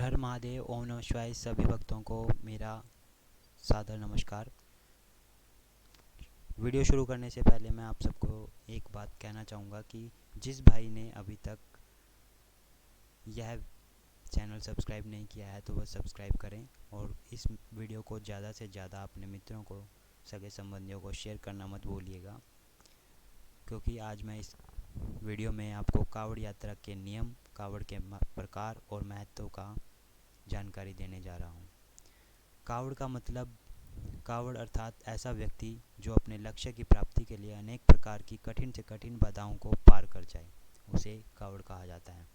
हर महादेव। ओम नमः शिवाय। सभी भक्तों को मेरा सादर नमस्कार। वीडियो शुरू करने से पहले मैं आप सबको एक बात कहना चाहूँगा कि जिस भाई ने अभी तक यह चैनल सब्सक्राइब नहीं किया है तो वह सब्सक्राइब करें और इस वीडियो को ज़्यादा से ज़्यादा अपने मित्रों को, सगे संबंधियों को शेयर करना मत भूलिएगा, क्योंकि आज मैं इस वीडियो में आपको कावड़ यात्रा के नियम, कावड़ के प्रकार और महत्व का जानकारी देने जा रहा हूँ। कावड़ का मतलब, कावड़ अर्थात ऐसा व्यक्ति जो अपने लक्ष्य की प्राप्ति के लिए अनेक प्रकार की कठिन से कठिन बाधाओं को पार कर जाए, उसे कावड़ कहा जाता है।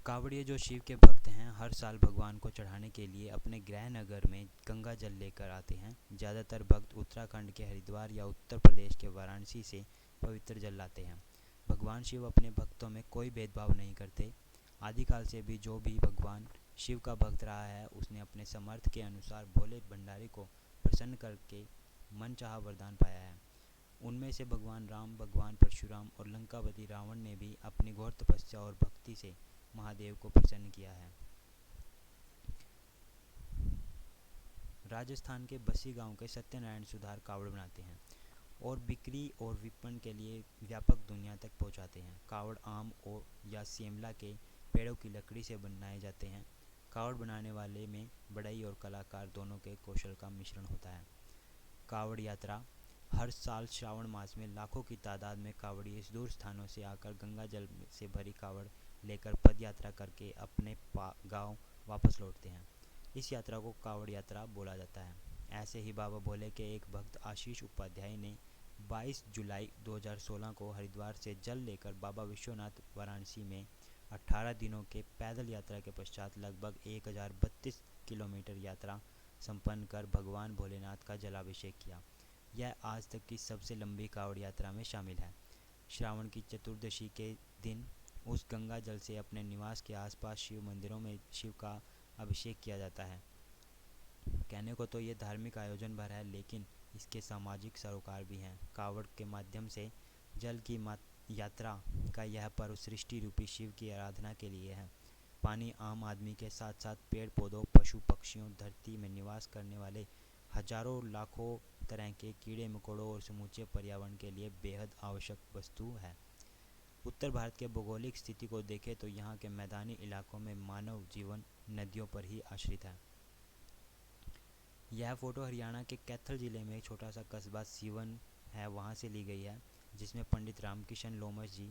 कावड़िए जो शिव के भक्त हैं हर साल भगवान को चढ़ाने के लिए अपने गृह नगर में गंगा जल लेकर आते हैं। ज़्यादातर भक्त उत्तराखंड के हरिद्वार या उत्तर प्रदेश के वाराणसी से पवित्र जल लाते हैं। भगवान शिव अपने भक्तों में कोई भेदभाव नहीं करते। आदिकाल से भी जो भी भगवान शिव का भक्त रहा है उसने अपने समर्थ के अनुसार भोले भंडारी को प्रसन्न करके मनचाहा वरदान पाया है। उनमें से भगवान राम, भगवान परशुराम और लंकापति रावण ने भी अपनी घोर तपस्या और भक्ति से महादेव को प्रसन्न किया है। राजस्थान के बस्सी गांव के सत्यनारायण सुधार कावड़ बनाते हैं और बिक्री और विपणन के लिए व्यापक दुनिया तक पहुंचाते हैं। कावड़ आम और या सेमला के पेड़ों की लकड़ी से बनाए जाते हैं। कावड़ बनाने वाले में बढ़ई और कलाकार दोनों के कौशल का मिश्रण होता है। कावड़ यात्रा हर साल श्रावण मास में लाखों की तादाद में कावड़ी इस दूर स्थानों से आकर गंगा जल से भरी कावड़ लेकर पद यात्रा करके अपने गांव वापस लौटते हैं। इस यात्रा को कावड़ यात्रा बोला जाता है। ऐसे ही बाबा भोले के एक भक्त आशीष उपाध्याय ने 22 जुलाई 2016 को हरिद्वार से जल लेकर बाबा विश्वनाथ वाराणसी में 18 दिनों के पैदल यात्रा के पश्चात लगभग 1032 किलोमीटर यात्रा संपन्न कर भगवान भोलेनाथ का जलाभिषेक किया। यह आज तक की सबसे लंबी कावड़ यात्रा में शामिल है। श्रावण की चतुर्दशी के दिन उस गंगा जल से अपने निवास के आसपास शिव मंदिरों में शिव का अभिषेक किया जाता है। कहने को तो ये धार्मिक आयोजन भर है, लेकिन इसके सामाजिक सरोकार भी हैं। कावड़ के माध्यम से जल की यात्रा का यह पर्व सृष्टि रूपी शिव की आराधना के लिए है। पानी आम आदमी के साथ साथ पेड़ पौधों, पशु पक्षियों, धरती में निवास करने वाले हजारों लाखों तरह के कीड़े मकोड़ों और समूचे पर्यावरण के लिए बेहद आवश्यक वस्तु है। उत्तर भारत के भौगोलिक स्थिति को देखें तो यहाँ के मैदानी इलाकों में मानव जीवन नदियों पर ही आश्रित है। यह फोटो हरियाणा के कैथल जिले में एक छोटा सा कस्बा सीवन है, वहाँ से ली गई है, जिसमें पंडित रामकिशन लोमस जी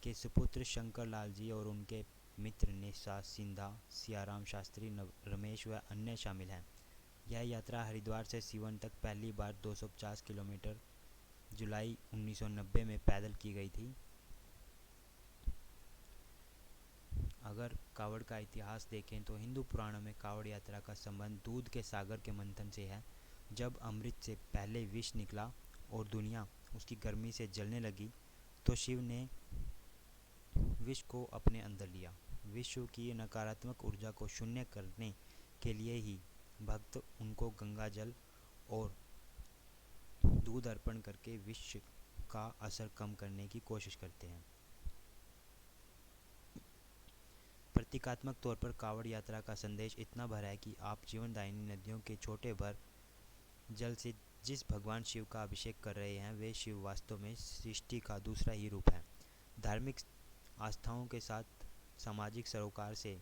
के सुपुत्र शंकर लाल जी और उनके मित्र नेसा सिंधा, सियाराम शास्त्री, रमेश व अन्य शामिल हैं। यह यात्रा हरिद्वार से सीवन तक पहली बार 250 किलोमीटर जुलाई 1990 में पैदल की गई थी। अगर कावड़ का इतिहास देखें तो हिंदू पुराणों में कावड़ यात्रा का संबंध दूध के सागर के मंथन से है। जब अमृत से पहले विष निकला और दुनिया उसकी गर्मी से जलने लगी तो शिव ने विष को अपने अंदर लिया। विश्व की नकारात्मक ऊर्जा को शून्य करने के लिए ही भक्त उनको गंगा जल और दूध अर्पण करके विष का असर कम करने की कोशिश करते हैं। प्रतीकात्मक तौर पर कावड़ यात्रा का संदेश इतना भरा है कि आप जीवनदायिनी नदियों के छोटे भर जल से जिस भगवान शिव का अभिषेक कर रहे हैं वे शिव वास्तव में सृष्टि का दूसरा ही रूप है। धार्मिक आस्थाओं के साथ सामाजिक सरोकार से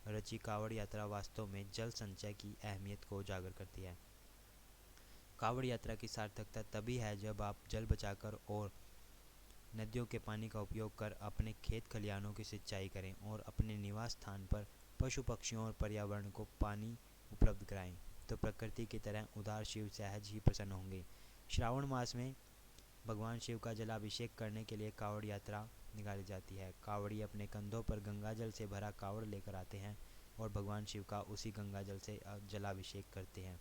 रची कावड़ यात्रा वास्तव में जल संचय की अहमियत को उजागर करती है। कावड़ यात्रा की सार्थकता तभी है जब आप जल बचाकर और नदियों के पानी का उपयोग कर अपने खेत खलिहानों की सिंचाई करें और अपने निवास स्थान पर पशु पक्षियों और पर्यावरण को पानी उपलब्ध कराएं, तो प्रकृति की तरह उदार शिव सहज ही प्रसन्न होंगे। श्रावण मास में भगवान शिव का जलाभिषेक करने के लिए कावड़ यात्रा निकाली जाती है। कावड़ी अपने कंधों पर गंगा जल से भरा कावड़ लेकर आते हैं और भगवान शिव का उसी गंगा जल से जलाभिषेक करते हैं।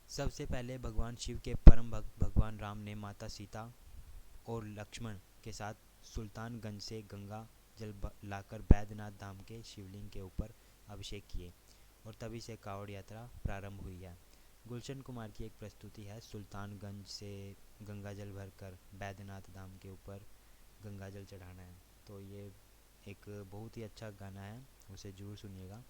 सबसे पहले भगवान शिव के परम भक्त भगवान राम ने माता सीता और लक्ष्मण के साथ सुल्तानगंज से गंगा जल लाकर बैद्यनाथ धाम के शिवलिंग के ऊपर अभिषेक किए और तभी से कावड़ यात्रा प्रारंभ हुई है। गुलशन कुमार की एक प्रस्तुति है, सुल्तानगंज से गंगा जल भरकर बैद्यनाथ धाम के ऊपर गंगा जल चढ़ाना है। तो ये एक बहुत ही अच्छा गाना है, उसे ज़रूर सुनिएगा।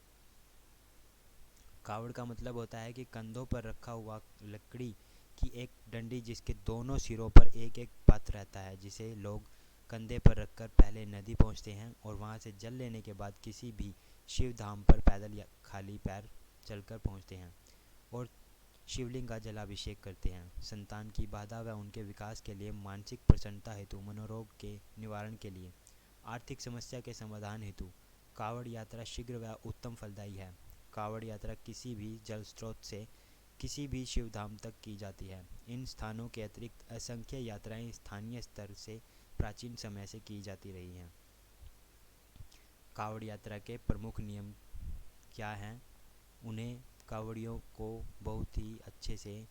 कावड़ का मतलब होता है कि कंधों पर रखा हुआ लकड़ी की एक डंडी जिसके दोनों सिरों पर एक एक पात्र रहता है, जिसे लोग कंधे पर रखकर पहले नदी पहुंचते हैं और वहां से जल लेने के बाद किसी भी शिव धाम पर पैदल या खाली पैर चलकर पहुंचते हैं और शिवलिंग का जलाभिषेक करते हैं। संतान की बाधा व उनके विकास के लिए, मानसिक प्रसन्नता हेतु, मनोरोग के निवारण के लिए, आर्थिक समस्या के समाधान हेतु कावड़ यात्रा शीघ्र व उत्तम फलदायी है। कावड़ यात्रा किसी भी जल स्रोत से किसी भी शिव धाम तक की जाती है। इन स्थानों के अतिरिक्त असंख्य यात्राएं स्थानीय स्तर से प्राचीन समय से की जाती रही हैं। कावड़ यात्रा के प्रमुख नियम क्या हैं? उन्हें कावड़ियों को बहुत ही अच्छे से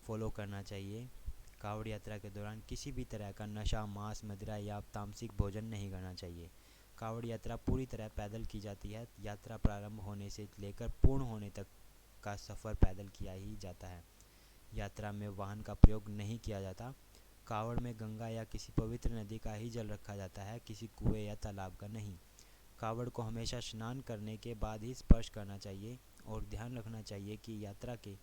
फॉलो करना चाहिए। कावड़ यात्रा के दौरान किसी भी तरह का नशा, मांस, मदिरा या तामसिक भोजन नहीं करना चाहिए। कावड़ यात्रा पूरी तरह पैदल की जाती है। यात्रा प्रारंभ होने से लेकर पूर्ण होने तक का सफ़र पैदल किया ही जाता है। यात्रा में वाहन का प्रयोग नहीं किया जाता। कावड़ में गंगा या किसी पवित्र नदी का ही जल रखा जाता है, किसी कुएं या तालाब का नहीं। कावड़ को हमेशा स्नान करने के बाद ही स्पर्श करना चाहिए और ध्यान रखना चाहिए कि यात्रा के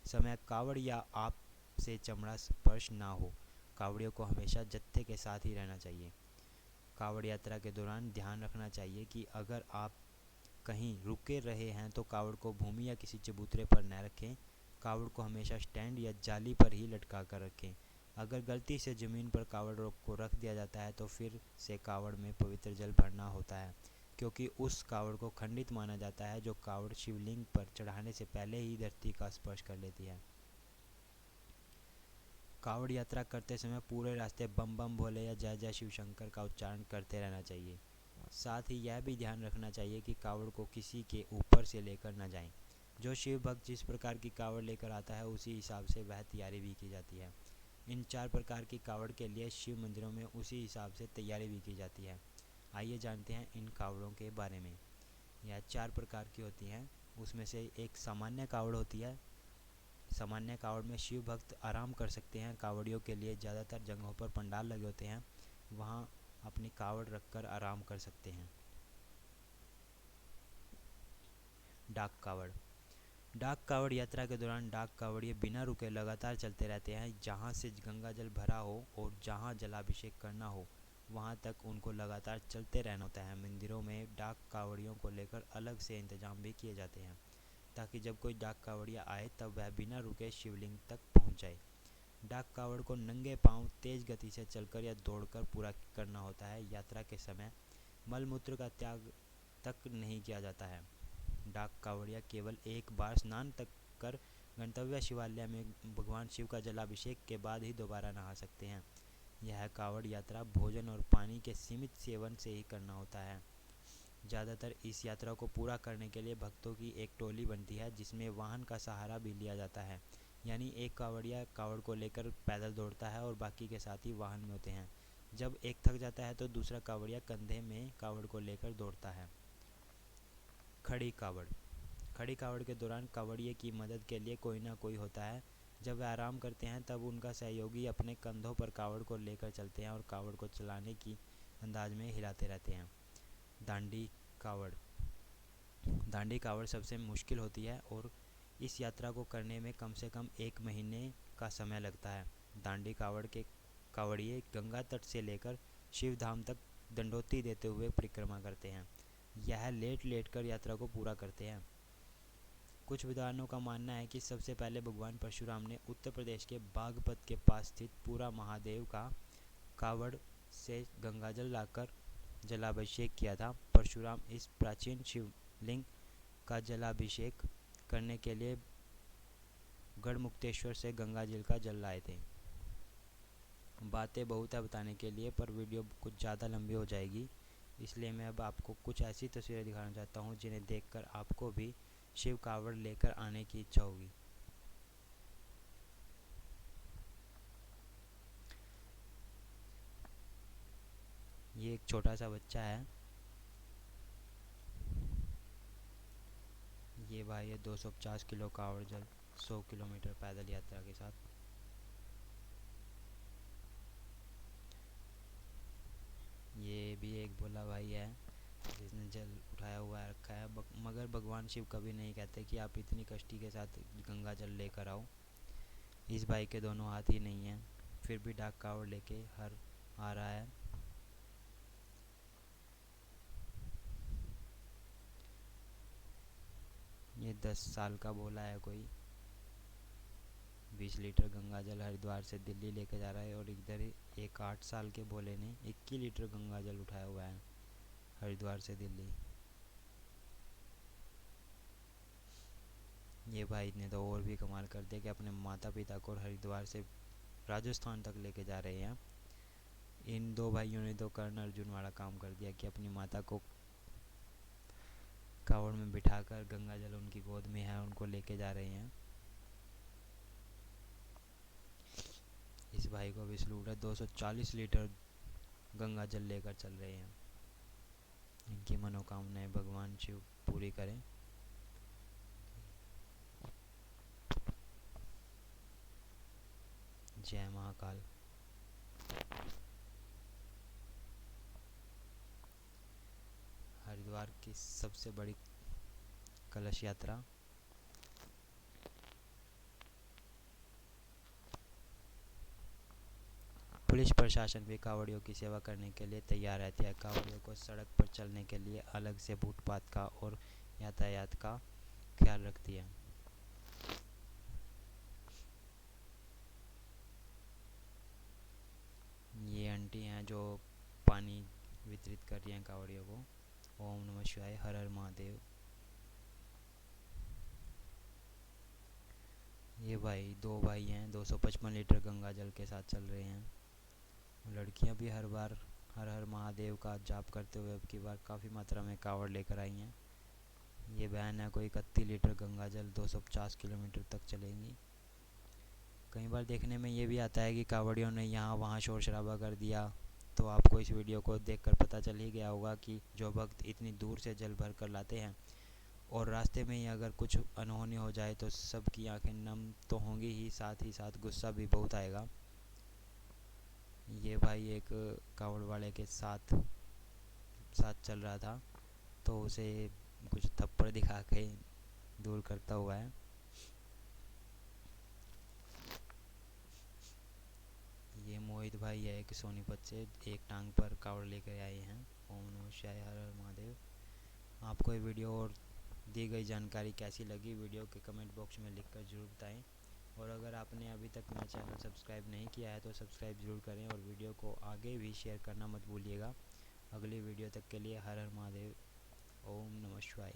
समय कावड़ या आप से चमड़ा स्पर्श ना हो। कावड़ियों को हमेशा जत्थे के साथ ही रहना चाहिए। कावड़ यात्रा के दौरान ध्यान रखना चाहिए कि अगर आप कहीं रुके रहे हैं तो कावड़ को भूमि या किसी चबूतरे पर न रखें। कावड़ को हमेशा स्टैंड या जाली पर ही लटका कर रखें। अगर गलती से ज़मीन पर कावड़ को रख दिया जाता है तो फिर से कावड़ में पवित्र जल भरना होता है, क्योंकि उस कावड़ को खंडित माना जाता है जो कावड़ शिवलिंग पर चढ़ाने से पहले ही धरती का स्पर्श कर लेती है। कावड़ यात्रा करते समय पूरे रास्ते बम बम भोले या जय जय शिव शंकर का उच्चारण करते रहना चाहिए। साथ ही यह भी ध्यान रखना चाहिए कि कावड़ को किसी के ऊपर से लेकर न जाएं। जो शिव भक्त जिस प्रकार की कावड़ लेकर आता है उसी हिसाब से वह तैयारी भी की जाती है। इन 4 प्रकार की कावड़ के लिए शिव मंदिरों में उसी हिसाब से तैयारी भी की जाती है। आइए जानते हैं इन कावड़ों के बारे में। यह 4 प्रकार की होती हैं। उसमें से एक सामान्य कावड़ होती है। सामान्य कावड़ में शिव भक्त आराम कर सकते हैं। कावड़ियों के लिए ज़्यादातर जगहों पर पंडाल लगे होते हैं, वहाँ अपनी कावड़ रखकर आराम कर सकते हैं। डाक कावड़। डाक कावड़ यात्रा के दौरान डाक कावड़िए बिना रुके लगातार चलते रहते हैं। जहाँ से गंगा जल भरा हो और जहाँ जलाभिषेक करना हो वहाँ तक उनको लगातार चलते रहना होता है। मंदिरों में डाक कावड़ियों को लेकर अलग से इंतजाम भी किए जाते हैं ताकि जब कोई डाक कावड़िया आए तब वह बिना रुके शिवलिंग तक पहुँच जाए। डाक कावड़ को नंगे पांव तेज गति से चलकर या दौड़कर पूरा करना होता है। यात्रा के समय मलमूत्र का त्याग तक नहीं किया जाता है। डाक कावड़िया केवल एक बार स्नान तक कर गंतव्य शिवालय में भगवान शिव का जलाभिषेक के बाद ही दोबारा नहा सकते हैं। यह कावड़ यात्रा भोजन और पानी के सीमित सेवन से ही करना होता है। ज़्यादातर इस यात्रा को पूरा करने के लिए भक्तों की एक टोली बनती है जिसमें वाहन का सहारा भी लिया जाता है, यानी एक कावड़िया कावड़ को लेकर पैदल दौड़ता है और बाकी के साथी वाहन में होते हैं। जब एक थक जाता है तो दूसरा कावड़िया कंधे में कावड़ को लेकर दौड़ता है। खड़ी कावड़। खड़ी कावड़ के दौरान कावड़िए की मदद के लिए कोई ना कोई होता है। जब वे आराम करते हैं तब उनका सहयोगी अपने कंधों पर कावड़ को लेकर चलते हैं और कावड़ को चलाने की अंदाज में हिलाते रहते हैं। दांडी कावड़। दांडी कावड़ सबसे मुश्किल होती है और इस यात्रा को करने में कम से कम 1 महीने का समय लगता है। दांडी कावड़ के कावड़िए गंगा तट से लेकर शिव धाम तक दंडोती देते हुए परिक्रमा करते हैं। यह लेट लेट कर यात्रा को पूरा करते हैं। कुछ विद्वानों का मानना है कि सबसे पहले भगवान परशुराम ने उत्तर प्रदेश के बागपत के पास स्थित पूरा महादेव का कावड़ से गंगाजल लाकर जलाभिषेक किया था। परशुराम इस प्राचीन शिवलिंग का जलाभिषेक करने के लिए गढ़मुक्तेश्वर से गंगाजल का जल लाए थे। बातें बहुत है बताने के लिए, पर वीडियो कुछ ज़्यादा लंबी हो जाएगी, इसलिए मैं अब आपको कुछ ऐसी तस्वीरें दिखाना चाहता हूँ जिन्हें देखकर आपको भी शिव कावड़ लेकर आने की इच्छा होगी। ये एक छोटा सा बच्चा है। ये भाई है 250 किलो कावड़ जल 100 किलोमीटर पैदल यात्रा के साथ। ये ये भी एक भोला भाई है जिसने जल उठाया हुआ है रखा है, मगर भगवान शिव कभी नहीं कहते कि आप इतनी कष्टी के साथ गंगा जल लेकर आओ। इस भाई के दोनों हाथ ही नहीं हैं, फिर भी डाक कावड़ लेके हर आ रहा है। ये 10 साल का भोला है कोई, 20 लीटर गंगा जल हरिद्वार से दिल्ली लेके जा रहा है। और इधर एक 8 साल के भोले ने 21 लीटर गंगा जल उठाया हुआ है हरिद्वार से दिल्ली। ये भाई ने तो और भी कमाल कर दिया कि अपने माता पिता को हरिद्वार से राजस्थान तक लेके जा रहे हैं। इन दो भाइयों ने तो कर्ण अर्जुन वाला काम कर दिया कि अपनी माता को कावड़ में बिठाकर गंगा जल उनकी गोद में है उनको लेके जा रहे हैं। इस भाई को भी सलूट है, 240 लीटर गंगा जल लेकर चल रहे हैं। इनकी मनोकामनाएं भगवान शिव पूरी करें। जय महाकाल। हरिद्वार की सबसे बड़ी कलश यात्रा। पुलिस प्रशासन भी कांवड़ियों की सेवा करने के लिए तैयार रहती है। कांवड़ियों को सड़क पर चलने के लिए अलग से फुटपाथ का और यातायात का ख्याल रखती है। ये आंटी हैं जो पानी वितरित कर रही हैं कांवड़ियों को। ओम नमः शिवाय, हर हर महादेव। ये भाई दो भाई हैं, 255 लीटर गंगा जल के साथ चल रहे हैं। लड़कियां भी हर बार हर हर महादेव का जाप करते हुए अब की बार काफ़ी मात्रा में कांवड़ लेकर आई हैं। ये बहन है कोई 31 लीटर गंगा जल 250 किलोमीटर तक चलेंगी। कई बार देखने में ये भी आता है कि कांवड़ियों ने यहाँ वहाँ शोर शराबा कर दिया, तो आपको इस वीडियो को देखकर पता चल ही गया होगा कि जो भक्त इतनी दूर से जल भर कर लाते हैं और रास्ते में ही अगर कुछ अनहोनी हो जाए तो सबकी आंखें नम तो होंगी ही साथ गुस्सा भी बहुत आएगा। ये भाई एक कावड़ वाले के साथ चल रहा था तो उसे कुछ थप्पड़ दिखा के दूर करता हुआ है। ये मोहित भाई है एक सोनीपत से, एक टांग पर कावड़ लेकर आए हैं। ओम नमः शिवाय, हर हर महादेव। आपको ये वीडियो और दी गई जानकारी कैसी लगी वीडियो के कमेंट बॉक्स में लिखकर ज़रूर बताएं। और अगर आपने अभी तक मेरा चैनल सब्सक्राइब नहीं किया है तो सब्सक्राइब ज़रूर करें और वीडियो को आगे भी शेयर करना मत भूलिएगा। अगली वीडियो तक के लिए हर हर महादेव। ओम नमः शिवाय।